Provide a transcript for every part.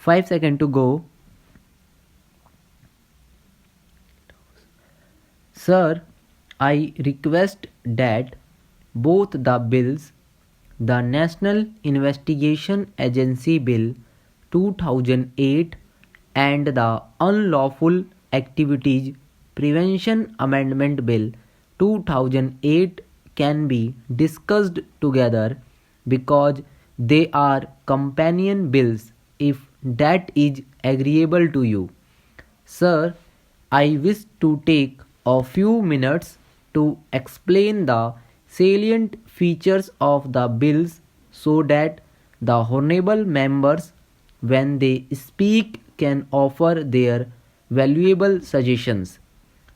5 seconds to go. Sir, I request that both the bills, the National Investigation Agency Bill 2008 and the Unlawful Activities Prevention Amendment Bill 2008 can be discussed together because they are companion bills if that is agreeable to you. Sir, I wish to take a few minutes to explain the salient features of the bills so that the honorable members, when they speak, can offer their valuable suggestions.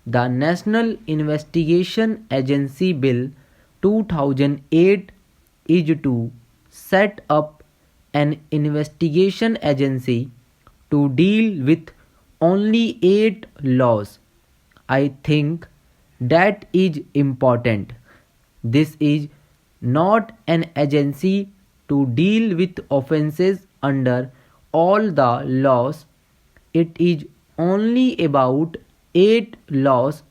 The National Investigation Agency Bill 2008 is to set up an investigation agency to deal with only 8 laws. I think that is important. This is not an agency to deal with offences under all the laws. It is only about 8 laws,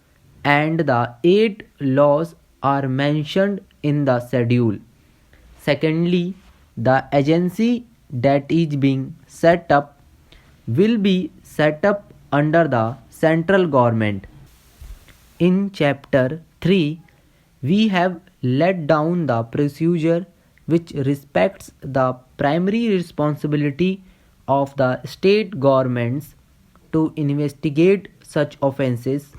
and the 8 laws are mentioned in the schedule. Secondly, the agency that is being set up will be set up under the central government. In chapter 3, we have laid down the procedure which respects the primary responsibility of the state governments to investigate such offences,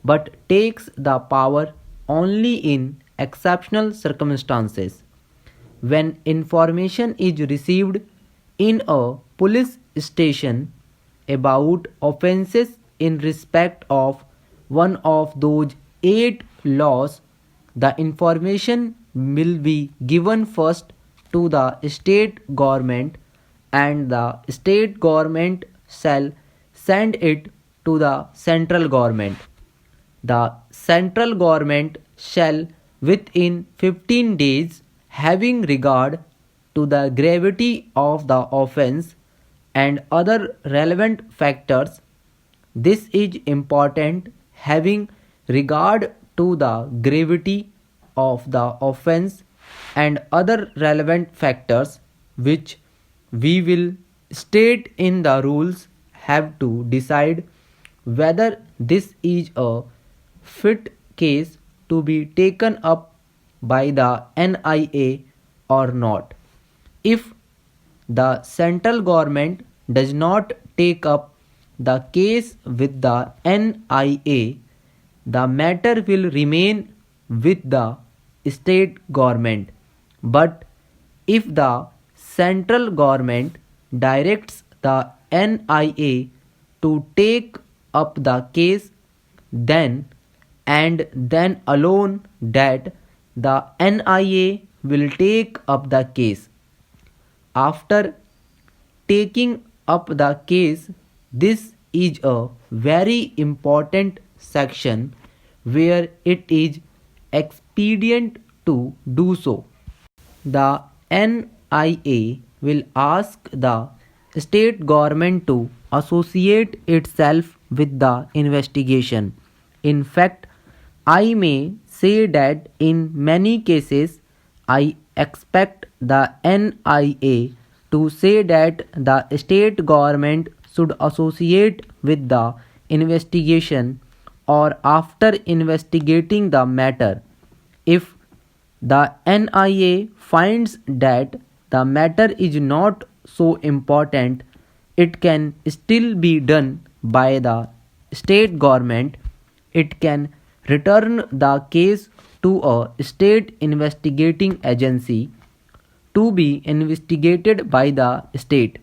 but takes the power only in exceptional circumstances. When information is received in a police station about offences in respect of one of those 8 laws, the information will be given first to the state government, and the state government shall send it to the central government. The central government shall, within 15 days, having regard to the gravity of the offence and other relevant factors, this is important, having regard to the gravity of the offence and other relevant factors which we will state in the rules, have to decide whether this is a fit case to be taken up by the NIA or not. If the central government does not take up the case with the NIA, the matter will remain with the state government. But if the central government directs the NIA to take up the case, then and then alone that the NIA will take up the case. After taking up the case, this is a very important section where it is expedient to do so. The NIA will ask the state government to associate itself with the investigation. In fact, I may say that in many cases, I expect the NIA to say that the state government should associate with the investigation, or after investigating the matter. If the NIA finds that the matter is not so important, it can still be done by the state government. It can return the case to a state investigating agency to be investigated by the state.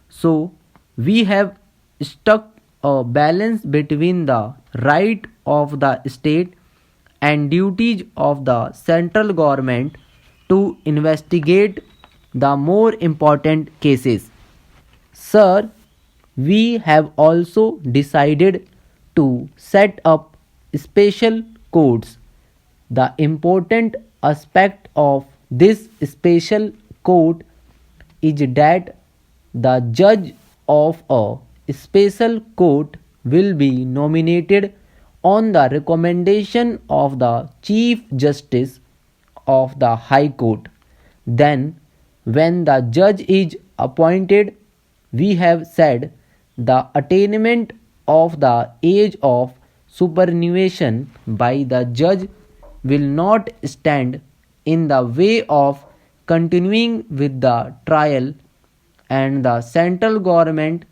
So, we have struck a balance between the right of the state and duties of the central government to investigate the more important cases. Sir, we have also decided to set up special courts. The important aspect of this special court is that the judge of a special court will be nominated on the recommendation of the Chief Justice of the High Court. Then, when the judge is appointed, we have said the attainment of the age of superannuation by the judge will not stand in the way of continuing with the trial, and the central government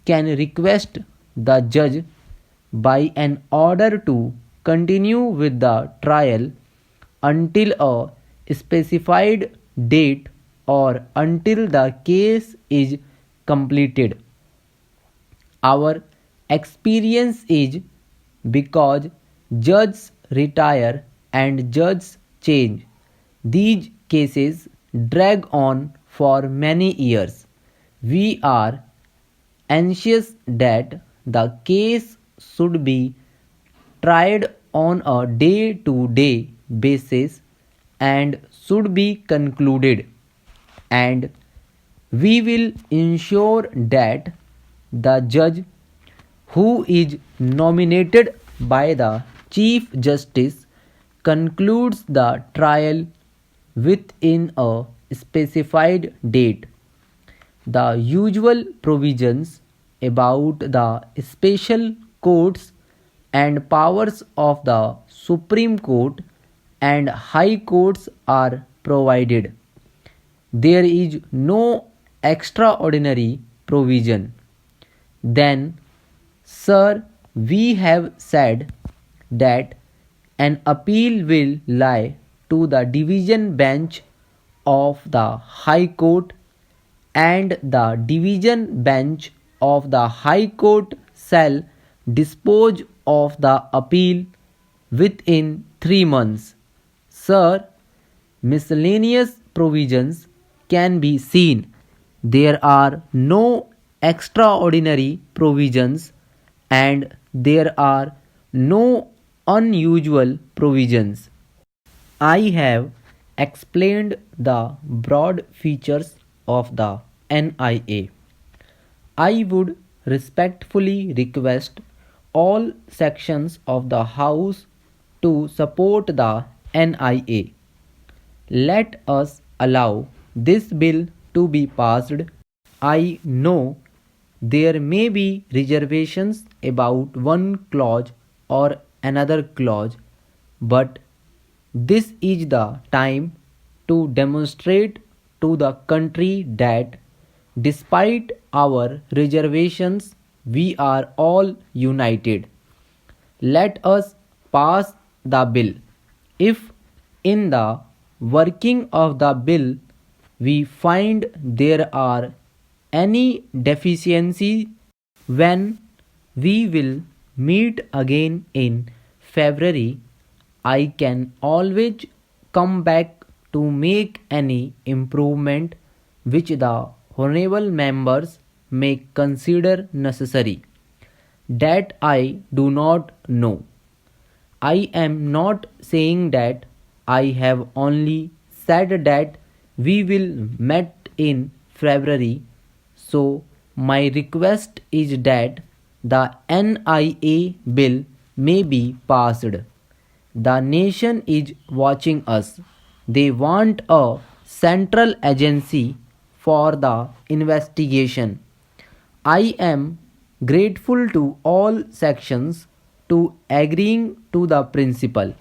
can request the judge by an order to continue with the trial until a specified date or until the case is completed. Our experience is because judges retire and judges change, these cases drag on for many years. We are anxious that the case should be tried on a day to day basis and should be concluded, and we will ensure that the judge who is nominated by the Chief Justice concludes the trial within a specified date. The usual provisions about the special courts and powers of the Supreme Court and High Courts are provided. There is no extraordinary provision. Then, sir, we have said that an appeal will lie to the division bench of the High Court, and the division bench of the High Court shall dispose of the appeal within 3 months. Sir, miscellaneous provisions can be seen. There are no extraordinary provisions and there are no unusual provisions. I have explained the broad features of the NIA. I would respectfully request all sections of the House to support the NIA. Let us allow this bill to be passed. I know there may be reservations about one clause or another clause, but this is the time to demonstrate to the country that despite our reservations, we are all united. Let us pass the bill. If in the working of the bill we find there are any deficiency, when we will meet again in February, I can always come back to make any improvement which the honorable members may consider necessary. That I do not know. I am not saying that. I have only said that we will meet in February. So my request is that the NIA bill may be passed. The nation is watching us. They want a central agency for the investigation. I am grateful to all sections to agreeing to the principle.